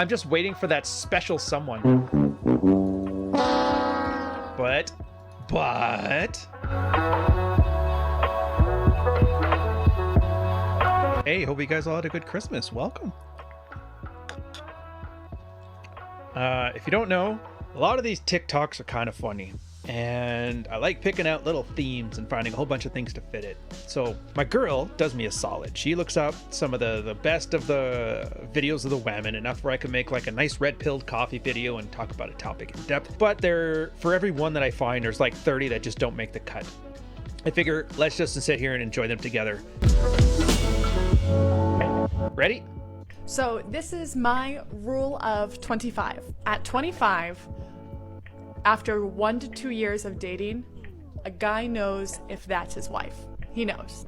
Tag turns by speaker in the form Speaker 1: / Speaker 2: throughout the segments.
Speaker 1: I'm just waiting for that special someone. But... Hey, hope you guys all had a good Christmas. Welcome. If you don't know, a lot of these TikToks are kind of funny. And I like picking out little themes and finding a whole bunch of things to fit it. So my girl does me a solid. She looks up some of the best of the videos of the women, enough where I can make like a nice red-pilled coffee video and talk about a topic in depth. But for every one that I find, there's like 30 that just don't make the cut. I figure let's just sit here and enjoy them together. Ready?
Speaker 2: So this is my rule of 25. At 25, after 1 to 2 years of dating, a guy knows if that's his wife. He knows.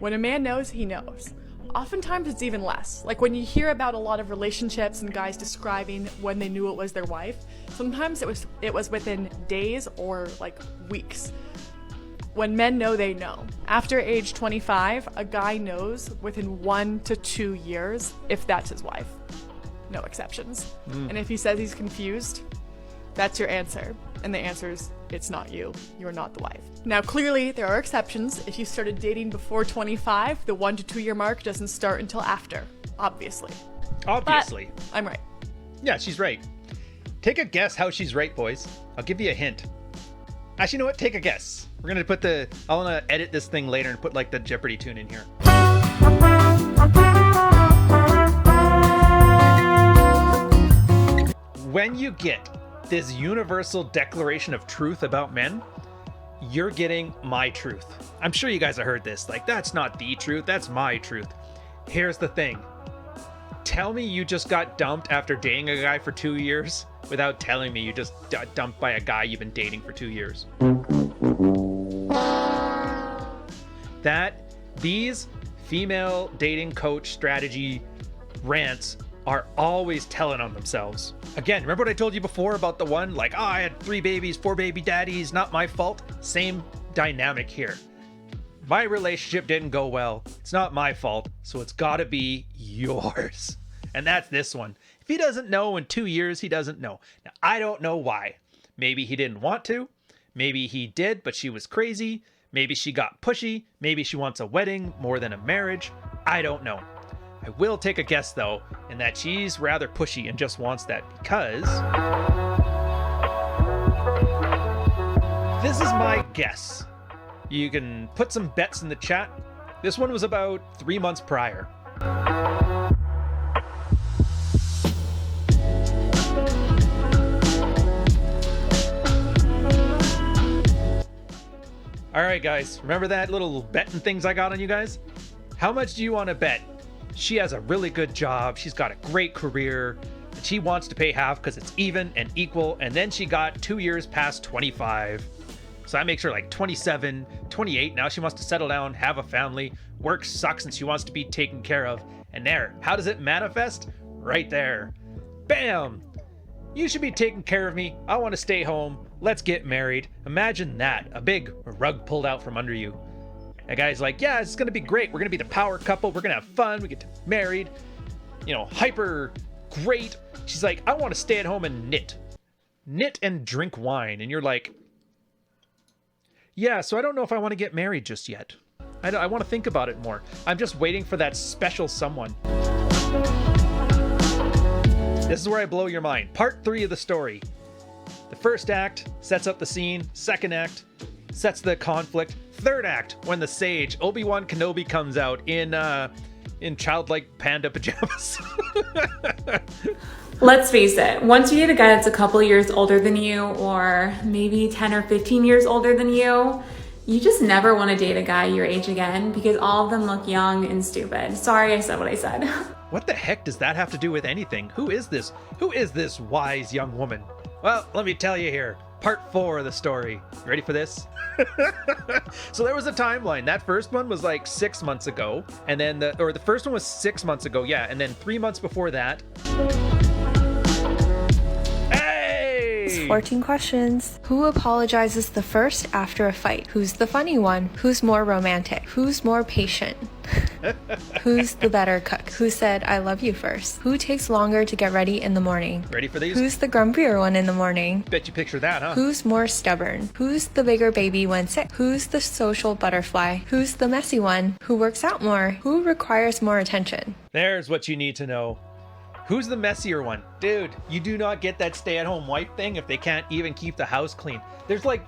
Speaker 2: When a man knows, he knows. Oftentimes it's even less. Like when you hear about a lot of relationships and guys describing when they knew it was their wife, sometimes it was within days or like weeks. When men know, they know. After age 25, a guy knows within 1 to 2 years if that's his wife. No exceptions. And if he says he's confused, that's your answer. And the answer is, it's not you. You're not the wife. Now, clearly, there are exceptions. If you started dating before 25, the 1 to 2 year mark doesn't start until after, obviously.
Speaker 1: Obviously.
Speaker 2: But I'm right.
Speaker 1: Yeah, she's right. Take a guess how she's right, boys. I'll give you a hint. Actually, you know what? Take a guess. We're going to put I want to edit this thing later and put like the Jeopardy tune in here. When you get this universal declaration of truth about men, you're getting my truth. I'm sure you guys have heard this. Like, that's not the truth. That's my truth. Here's the thing. Tell me you just got dumped after dating a guy for 2 years without telling me you just got dumped by a guy you've been dating for 2 years. These female dating coach strategy rants are always telling on themselves. Again, remember what I told you before about the one like, oh, I had 3 babies, 4 baby daddies, not my fault? Same dynamic here. My relationship didn't go well. It's not my fault, so it's gotta be yours. And that's this one. If he doesn't know in 2 years, he doesn't know. Now, I don't know why. Maybe he didn't want to. Maybe he did, but she was crazy. Maybe she got pushy. Maybe she wants a wedding more than a marriage. I don't know. I will take a guess, though, in that she's rather pushy and just wants that because... This is my guess. You can put some bets in the chat. This one was about 3 months prior. All right, guys, remember that little betting things I got on you guys? How much do you want to bet? She has a really good job. She's got a great career. And she wants to pay half because it's even and equal. And then she got 2 years past 25. So that makes her like 27, 28. Now she wants to settle down, have a family. Work sucks and she wants to be taken care of. And there, how does it manifest? Right there. Bam! You should be taking care of me. I want to stay home. Let's get married. Imagine that. A big rug pulled out from under you. That guy's like, yeah, it's going to be great. We're going to be the power couple. We're going to have fun. We get to married. You know, hyper great. She's like, I want to stay at home and knit. Knit and drink wine. And you're like, yeah, so I don't know if I want to get married just yet. I want to think about it more. I'm just waiting for that special someone. This is where I blow your mind. Part 3 of the story. The first act sets up the scene. Second act sets the conflict. Third act, when the sage Obi-Wan Kenobi comes out in childlike panda pajamas.
Speaker 3: Let's face it, once you date a guy that's a couple years older than you, or maybe 10 or 15 years older than you just never want to date a guy your age again because all of them look young and stupid. Sorry I said what I said.
Speaker 1: What the heck does that have to do with anything? Who is this? Who is this wise young woman? Well, let me tell you here. Part 4 of the story. You ready for this? So there was a timeline. That first one was like 6 months ago. And then the first one was 6 months ago. Yeah. And then 3 months before that. Hey!
Speaker 4: 14 questions. Who apologizes the first after a fight? Who's the funny one? Who's more romantic? Who's more patient? Who's the better cook? Who said I love you first? Who takes longer to get ready in the morning?
Speaker 1: Ready for these?
Speaker 4: Who's the grumpier one in the morning?
Speaker 1: Bet you picture that, huh?
Speaker 4: Who's more stubborn? Who's the bigger baby when sick? Who's the social butterfly? Who's the messy one? Who works out more? Who requires more attention?
Speaker 1: There's what you need to know. Who's the messier one? Dude, you do not get that stay-at-home wife thing if they can't even keep the house clean. There's like,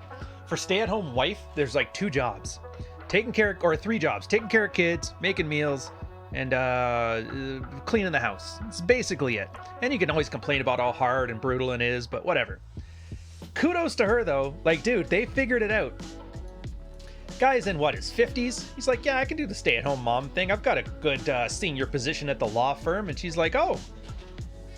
Speaker 1: for stay-at-home wife, there's like 2 jobs. Taking care of, or 3 jobs. Taking care of kids, making meals, and cleaning the house. It's basically it. And you can always complain about how hard and brutal it is, but whatever. Kudos to her though. Like, dude, they figured it out. Guy's in what, his 50s? He's like, yeah, I can do the stay-at-home mom thing. I've got a good senior position at the law firm. And she's like, oh,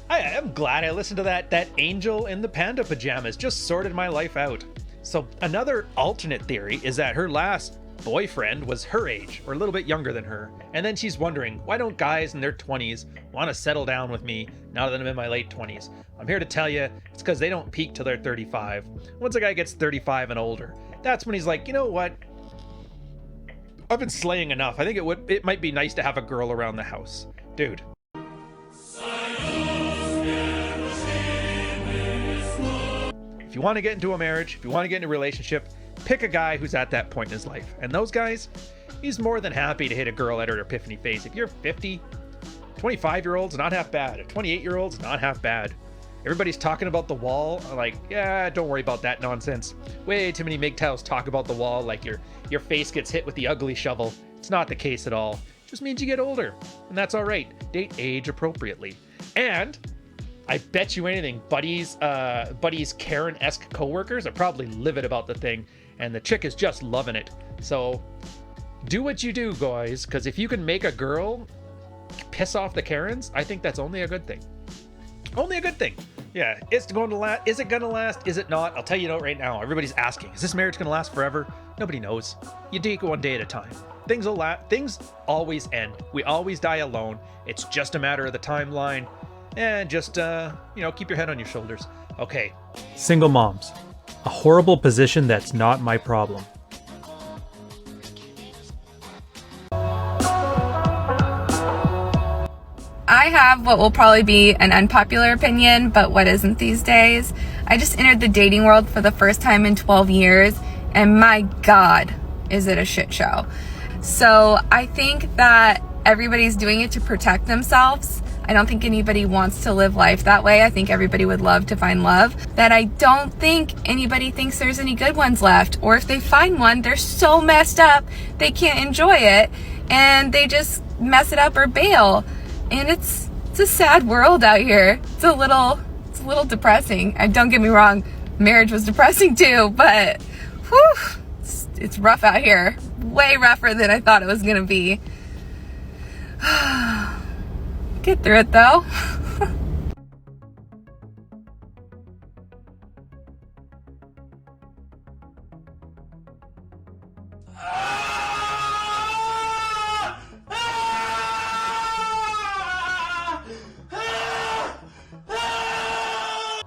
Speaker 1: I'm glad I listened to that angel in the panda pajamas. Just sorted my life out. So another alternate theory is that her last boyfriend was her age, or a little bit younger than her. And then she's wondering, why don't guys in their 20s want to settle down with me now that I'm in my late 20s? I'm here to tell you, it's because they don't peak till they're 35. Once a guy gets 35 and older, that's when he's like, you know what? I've been slaying enough. I think it might be nice to have a girl around the house. Dude. If you want to get into a marriage, if you want to get into a relationship, pick a guy who's at that point in his life. And those guys, he's more than happy to hit a girl at her epiphany phase. If you're 50, 25-year-old's not half bad. A 28-year-old's not half bad. Everybody's talking about the wall. Like, yeah, don't worry about that nonsense. Way too many MGTOWs talk about the wall like your face gets hit with the ugly shovel. It's not the case at all. It just means you get older. And that's all right. Date age appropriately. And I bet you anything, Buddy's Karen-esque coworkers are probably livid about the thing, and the chick is just loving it. So do what you do, guys, because if you can make a girl piss off the Karens, I think that's only a good thing. Only a good thing. Yeah, is it going to last? Is it going to last? Is it not? I'll tell you right now. Everybody's asking, is this marriage going to last forever? Nobody knows. You take it one day at a time. Things always end. We always die alone. It's just a matter of the timeline. And just, keep your head on your shoulders. Okay. Single moms. A horrible position that's not my problem.
Speaker 5: I have what will probably be an unpopular opinion, but what isn't these days. I just entered the dating world for the first time in 12 years, and my God, is it a shit show. So I think that everybody's doing it to protect themselves. I don't think anybody wants to live life that way. I think everybody would love to find love. That I don't think anybody thinks there's any good ones left. Or if they find one, they're so messed up, they can't enjoy it. And they just mess it up or bail. And it's a sad world out here. It's a little depressing. Don't get me wrong, marriage was depressing too, but whew, it's rough out here. Way rougher than I thought it was gonna be. Get through it though.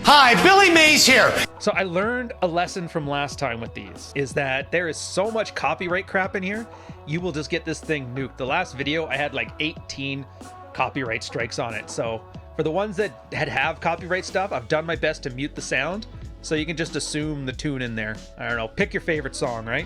Speaker 6: Hi, Billy Mays here.
Speaker 1: So I learned a lesson from last time with these, is that there is so much copyright crap in here, you will just get this thing nuked. The last video, I had like 18 copyright strikes on it. So for the ones that have copyright stuff, I've done my best to mute the sound, so you can just assume the tune in there. I don't know, pick your favorite song, right?